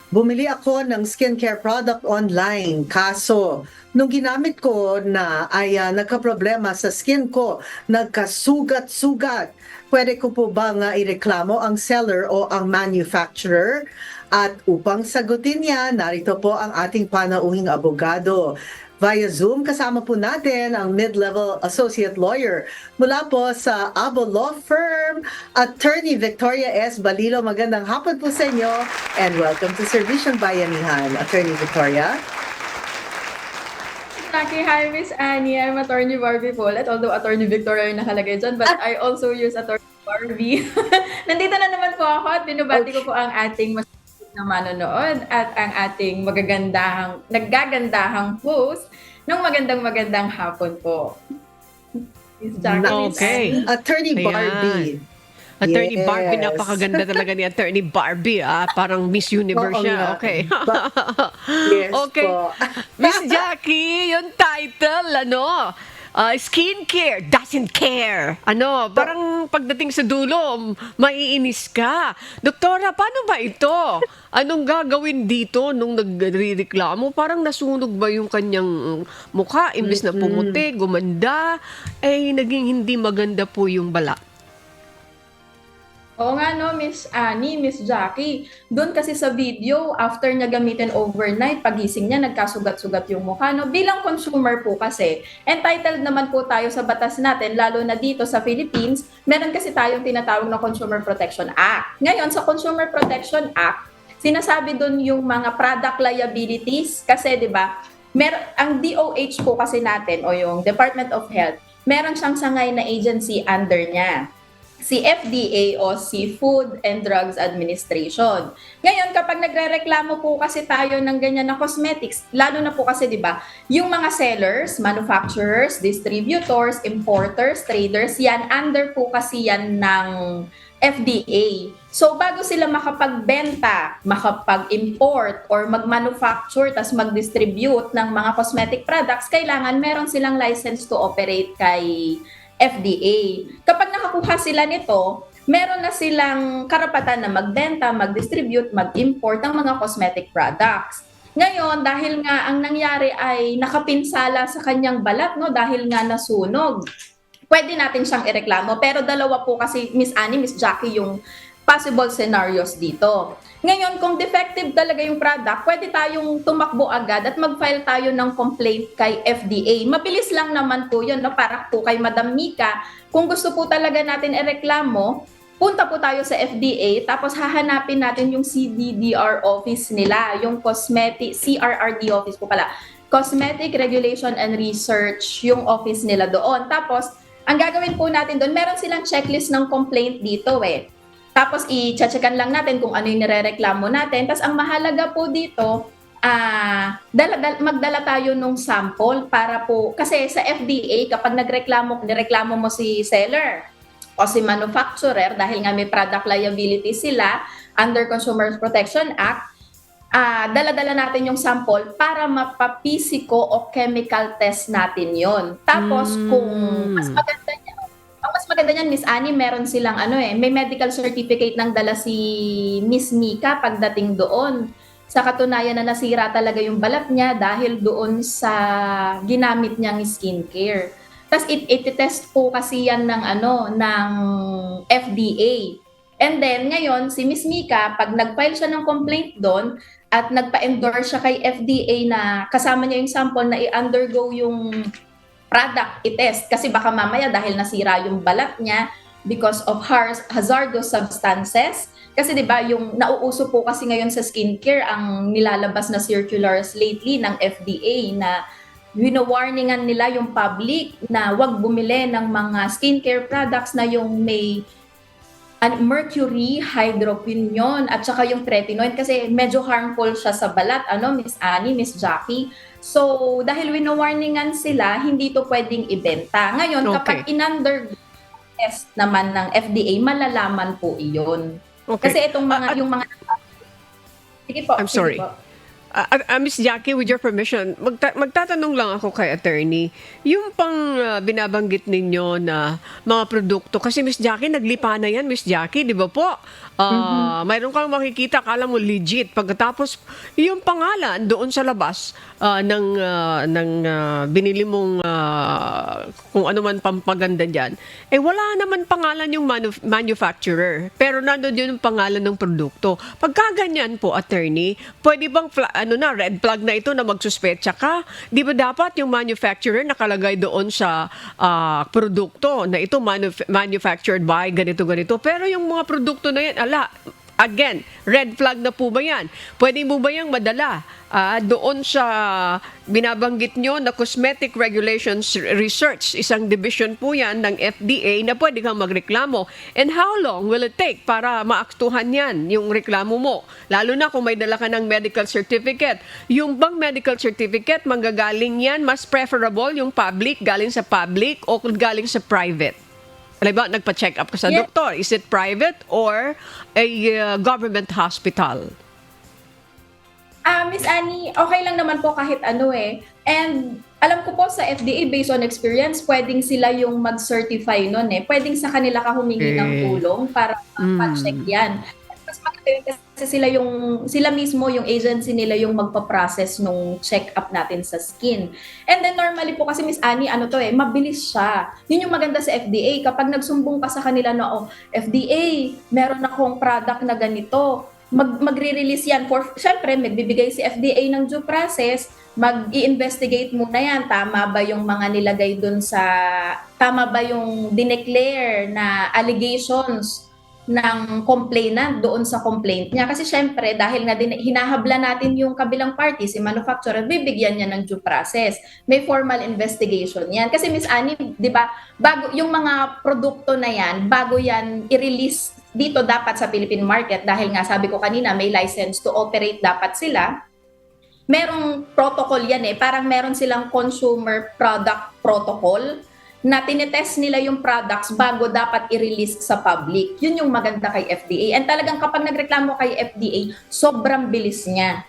Bumili ako ng skincare product online. Kaso, nung ginamit ko na ay nagka-problema sa skin ko, nagkasugat-sugat. Pwede ko po bang ireklamo ang seller o ang manufacturer? At upang sagutin yan, narito po ang ating panauhing abogado. Via Zoom, kasama po natin ang mid-level associate lawyer mula po sa Abo Law Firm, Attorney Victoria S. Balilo. Magandang hapon po sa inyo and welcome to Servisyong Bayanihan. Attorney Victoria. Hi, Miss Annie. I'm Attorney Barbie Paulette, although Attorney Victoria yung nakalagay dyan, but I also use Attorney Barbie. Nandito na naman po ako at binabati ko po ang ating na manonood at ang ating naggagandahang host ng magandang hapon po. Okay. Attorney Ayan. Barbie. Attorney Yes. Barbie, napakaganda talaga ni Attorney Barbie. Parang Miss Universe Oo siya. nga. Okay. Yes Okay. po. Miss Jackie, yung title, skincare doesn't care. Parang pagdating sa dulo, maiinis ka. Doktora, paano ba ito? Anong gagawin dito nung nagrereklamo? Parang nasunog ba yung kanyang mukha? Imbes na pumuti, gumanda, naging hindi maganda po yung balat. Oo nga no, Miss Annie, Miss Jackie. Doon kasi sa video, after niya gamitin overnight, pagising niya, nagkasugat-sugat yung mukha. No? Bilang consumer po kasi, entitled naman po tayo sa batas natin, lalo na dito sa Philippines, meron kasi tayong tinatawag na Consumer Protection Act. Ngayon, sa Consumer Protection Act, sinasabi doon yung mga product liabilities kasi 'di ba? Ang DOH po kasi natin o yung Department of Health, meron siyang sangay na agency under niya. Si FDA o si Food and Drugs Administration. Ngayon, kapag nagrereklamo po kasi tayo ng ganyan na cosmetics, lalo na po kasi 'di ba, yung mga sellers, manufacturers, distributors, importers, traders, yan under po kasi yan ng FDA. So bago sila makapagbenta, makapag-import or mag-manufacture tas mag-distribute ng mga cosmetic products, kailangan meron silang license to operate kay FDA. Kapag nakakuha sila nito, meron na silang karapatan na magbenta, mag-distribute, mag-import ng mga cosmetic products. Ngayon, dahil nga ang nangyari ay nakapinsala sa kanyang balat, no, dahil nga nasunog, pwede natin siyang ireklamo. Pero dalawa po kasi, Miss Annie, Miss Jackie, yung possible scenarios dito. Ngayon, kung defective talaga yung product, pwede tayong tumakbo agad at mag-file tayo ng complaint kay FDA. Mabilis lang naman po yun, no? Para po kay Madam Mika. Kung gusto po talaga natin ireklamo, punta po tayo sa FDA, tapos hahanapin natin yung CDDR office nila, yung CRRD office po pala. Cosmetic Regulation and Research, yung office nila doon. Tapos, ang gagawin po natin doon, meron silang checklist ng complaint dito Tapos i-checkan lang natin kung ano yung nirereklamo natin. Tapos ang mahalaga po dito, magdala tayo nung sample para po, kasi sa FDA, kapag nireklamo mo si seller o si manufacturer, dahil nga may product liability sila under Consumer Protection Act, dala-dala natin yung sample para mapaphysico o chemical test natin yon. Tapos kung mas maganda niyan, Miss Annie, meron silang may medical certificate ng dala si Miss Mika pagdating doon. Sa katunayan na nasira talaga yung balat niya dahil doon sa ginamit niyang skincare. Tapos it-test po kasi yan ng FDA. And then ngayon si Miss Mika, pag nag-file siya ng complaint doon at nagpa-endorse siya kay FDA na kasama niya yung sample na i-undergo yung product i-test kasi baka mamaya dahil nasira yung balat niya because of hazardous substances. Kasi 'di ba yung nauuso po kasi ngayon sa skincare ang nilalabas na circulars lately ng FDA na wino-warningan nila yung public na wag bumili ng mga skincare products na yung may mercury, hydroquinone at saka yung tretinoin kasi medyo harmful siya sa balat, Miss Annie, Miss Jackie. So, dahil wino-warningan sila, hindi to pwedeng ibenta. Ngayon, kapag in-undergo test naman ng FDA, malalaman po iyon. Okay. Kasi itong mga, yung mga... Sige po. I'm sorry. Sige po. Miss Jackie, with your permission, magtatanong lang ako kay attorney. Yung pang binabanggit ninyo na mga produkto, kasi Miss Jackie, naglipa na yan, Miss Jackie, di ba po? Mayroon kang makikita, kala mo legit. Pagkatapos, yung pangalan doon sa labas ng binili mong kung ano man pampaganda dyan, wala naman pangalan yung manufacturer. Pero nandun yun yung pangalan ng produkto. Pagka ganyan po, attorney, pwede bang red flag na ito na magsuspecha ka? Di ba dapat yung manufacturer nakalagay doon sa produkto na ito manufactured by ganito-ganito. Pero yung mga produkto na yan, again, red flag na po ba yan? Pwede mo ba yung madala doon sa binabanggit nyo na Cosmetic Regulations Research, isang division po yan ng FDA na pwede kang magreklamo. And how long will it take para maaktuhan yan, yung reklamo mo? Lalo na kung may dala ka ng medical certificate. Yung bang medical certificate, manggagaling yan, mas preferable yung public, galing sa public o galing sa private? Alam ba, nagpa-check up ka sa doktor. Is it private or a government hospital? Miss Annie, okay lang naman po kahit ano eh. And alam ko po sa FDA, based on experience, pwedeng sila yung mag-certify nun eh. Pwedeng sa kanila ka humingi ng tulong para ma-check yan. Mas maganda yun kasi sila mismo, yung agency nila yung magpa-process nung check-up natin sa skin. And then normally po kasi Miss Annie, mabilis siya. Yun yung maganda sa FDA. Kapag nagsumbong ka sa kanila na, FDA, meron akong product na ganito, magre-release yan. Siyempre, magbibigay si FDA ng due process, mag-i-investigate muna yan. Tama ba yung mga nilagay dun tama ba yung dineclare na allegations ng complainant doon sa complaint niya. Kasi syempre, dahil nga hinahabla natin yung kabilang party, si manufacturer, bibigyan niya ng due process. May formal investigation yan. Kasi Miss Annie, di ba, bago yung mga produkto na yan, bago yan i-release dito dapat sa Philippine market, dahil nga sabi ko kanina, may license to operate dapat sila, merong protocol yan parang meron silang consumer product protocol na tinetest nila yung products bago dapat i-release sa public. Yun yung maganda kay FDA. And talagang kapag nagreklamo kay FDA, sobrang bilis niya.